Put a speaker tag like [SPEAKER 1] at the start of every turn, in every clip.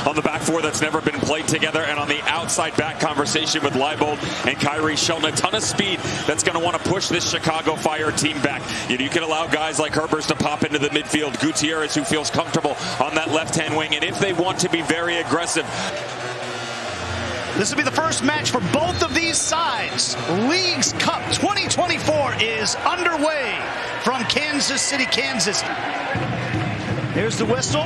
[SPEAKER 1] on the back four that's never been played together, and on the outside back conversation with Leibold and Kyrie Shelton. A ton of speed that's going to want to push this Chicago Fire team back. You can allow guys like Herbers to pop into the midfield, Gutierrez who feels comfortable on that left-hand wing, and if they want to be very aggressive.
[SPEAKER 2] This will be the first match for both of these sides. Leagues Cup 2024 is underway from Kansas City, Kansas. Here's the whistle.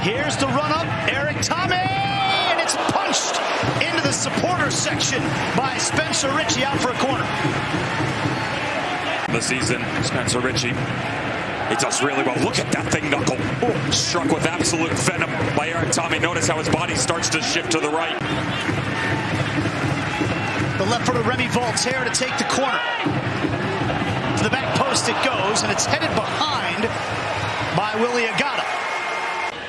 [SPEAKER 2] Here's the run-up. Eric Thome, and it's punched into the supporter section by Spencer Richey out for a corner.
[SPEAKER 1] The season, Spencer Richey. He does really well. Look at that thing knuckle. Oh, struck with absolute venom by Eric Thome. Notice how his body starts to shift to the right.
[SPEAKER 2] The left footer Remy Voltaire to take the corner. To the back post it goes, and it's headed behind by Willie Agada.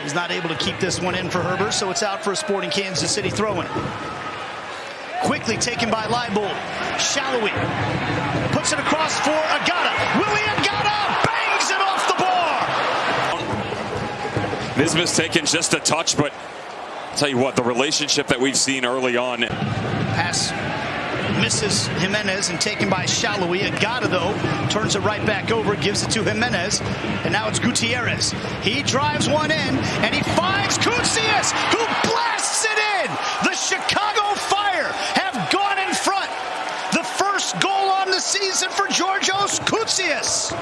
[SPEAKER 2] He's not able to keep this one in for Herbert, so it's out for a Sporting Kansas City throw-in. Quickly taken by Leibold. Shallowy puts it across for Agada. Willie Agada bangs it off the bar.
[SPEAKER 1] Nisbet's taken just a touch, but I'll tell you what, the relationship that we've seen early on.
[SPEAKER 2] Pass misses Jimenez and taken by Shallowy. Agada, though, turns it right back over, gives it to Jimenez, and now it's Gutierrez. He drives one in, and he finds Koutsias, who blasts it in. The Chicago Fire have gone in front. The first goal on the season for Georgios Koutsias.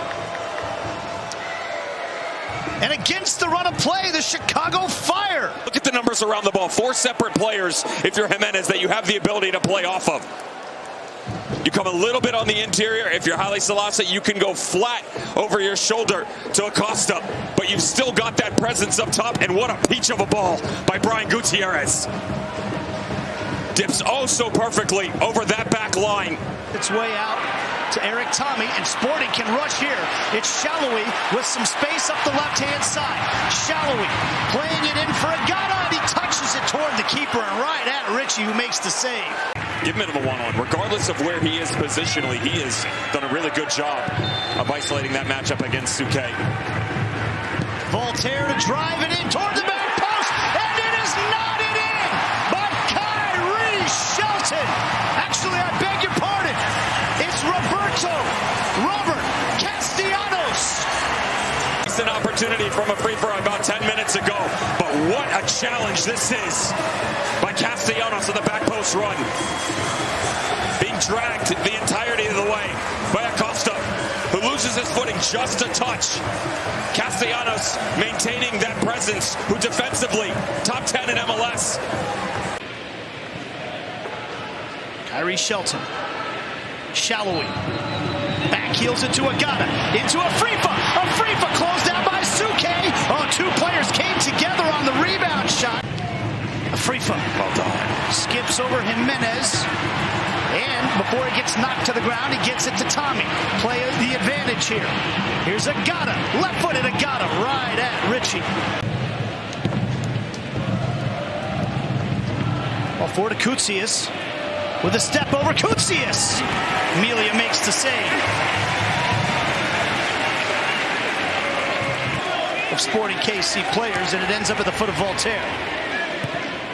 [SPEAKER 2] And against the run of play, the Chicago Fire.
[SPEAKER 1] Look at the numbers around the ball. 4 separate players, if you're Jimenez, that you have the ability to play off of. You come a little bit on the interior. If you're Haile Selassie, you can go flat over your shoulder to Acosta. But you've still got that presence up top. And what a peach of a ball by Brian Gutierrez. Dips oh so perfectly over that back line.
[SPEAKER 2] Its way out to Eric Thome, and Sporting can rush here. It's Shallowy with some space up the left-hand side. Shallowy playing it in for Agada, and he touches it toward the keeper and right at Richey, who makes the save.
[SPEAKER 1] Give him a one-on. Regardless of where he is positionally, he has done a really good job of isolating that matchup against Souquet.
[SPEAKER 2] Voltaire to drive it in toward the back post, and it is knotted in by Kyrie Shelton. Actually, I beg your pardon. It's Robert Castellanos.
[SPEAKER 1] It's an opportunity from a free throw about 10 minutes ago, but what a challenge this is by Castellanos on the back post run. Being dragged the entirety of the way by Acosta, who loses his footing just a touch. Castellanos maintaining that presence, who defensively, top 10 in MLS.
[SPEAKER 2] Kyrie Shelton. Shallowy. Back heels it to Agada. Into Afrifa. Afrifa closed down by Souquet. Oh, 2 players came together on the rebound shot. Afrifa.
[SPEAKER 1] Well done.
[SPEAKER 2] Skips over Jimenez. And before he gets knocked to the ground, he gets it to Thome. Play the advantage here. Here's Agada. Left-footed Agada right at Richey. Well, for to Koutsias. With a step over Koutsias. Amelia makes the save. Of Sporting KC players, and it ends up at the foot of Voltaire.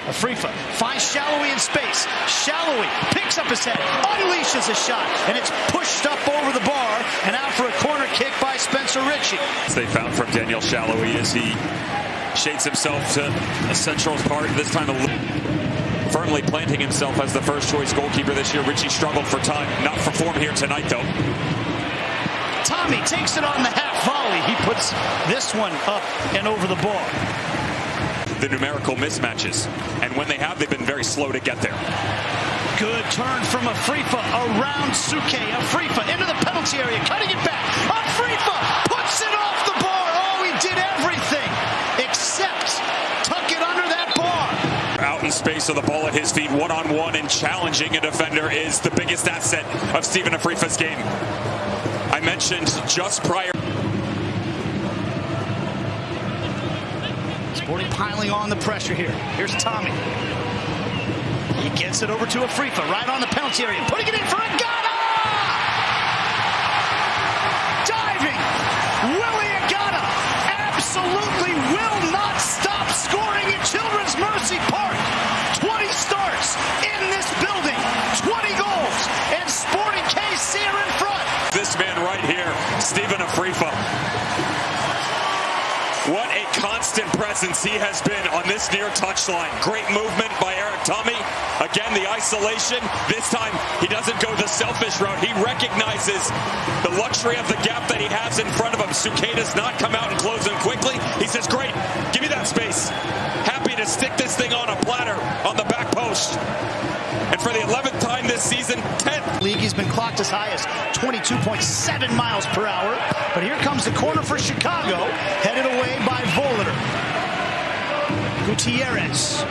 [SPEAKER 2] Afrifa finds Shallowy in space. Shallowy picks up his head, unleashes a shot, and it's pushed up over the bar and out for a corner kick by Spencer Richey.
[SPEAKER 1] They found from Daniel Shallowy as he shades himself to a central part, this time firmly planting himself as the first choice goalkeeper this year. Richey struggled for time, not for form here tonight though.
[SPEAKER 2] Thome takes it on the half volley. He puts this one up and over the bar.
[SPEAKER 1] The numerical mismatches, and when they have, they've been very slow to get there.
[SPEAKER 2] Good turn from Afrifa around Souquet. Afrifa into the penalty area, cutting it back. Afrifa puts it off the bar. Oh, he did everything except tuck it under that bar.
[SPEAKER 1] Out in space with the ball at his feet, one-on-one, and challenging a defender is the biggest asset of Stephen Afrifa's game. I mentioned just prior.
[SPEAKER 2] Sporting piling on the pressure here. Here's Thome. He gets it over to Afrifa, right on the penalty area, putting it in for Agada! Diving! Willie Agada absolutely will not stop scoring in children's
[SPEAKER 1] Tifa. What a constant presence he has been on this near touchline. Great movement by Eric Tommy. Again, the isolation. This time, he doesn't go the selfish route. He recognizes the luxury of the gap that he has in front of him. Suke does not come out and close him quickly. He says, great, give me that space. Happy to stick this thing on a platter on the back post. And for the 11th time this season, 10th.
[SPEAKER 2] League, he's been clocked as high as 22.7 miles per hour. But here comes the corner for Chicago, headed away by Voliter. Gutierrez.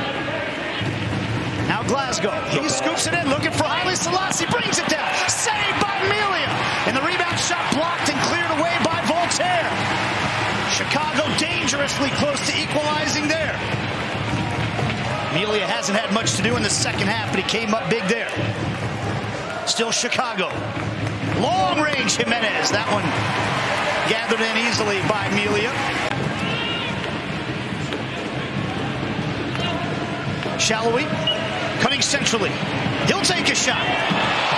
[SPEAKER 2] Now Glasgow. He scoops it in, looking for Haile Selassie, brings it down. Saved by Melia. And the rebound shot blocked and cleared away by Voltaire. Chicago dangerously close to equalizing there. Melia hasn't had much to do in the second half, but he came up big there. Still Chicago. Long range Jimenez. That one gathered in easily by Melia. Shallowy cutting centrally. He'll take a shot.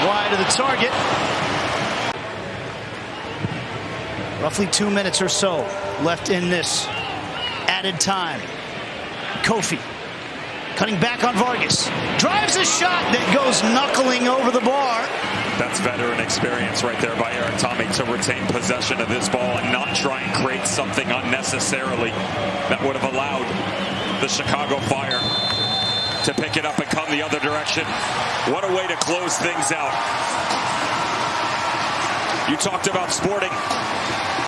[SPEAKER 2] Wide of the target. Roughly 2 minutes or so left in this added time. Kofi cutting back on Vargas. Drives a shot that goes knuckling over the bar.
[SPEAKER 1] That's veteran experience right there by Eric Tommy to retain possession of this ball and not try and create something unnecessarily that would have allowed the Chicago Fire to pick it up and come the other direction. What a way to close things out. You talked about Sporting.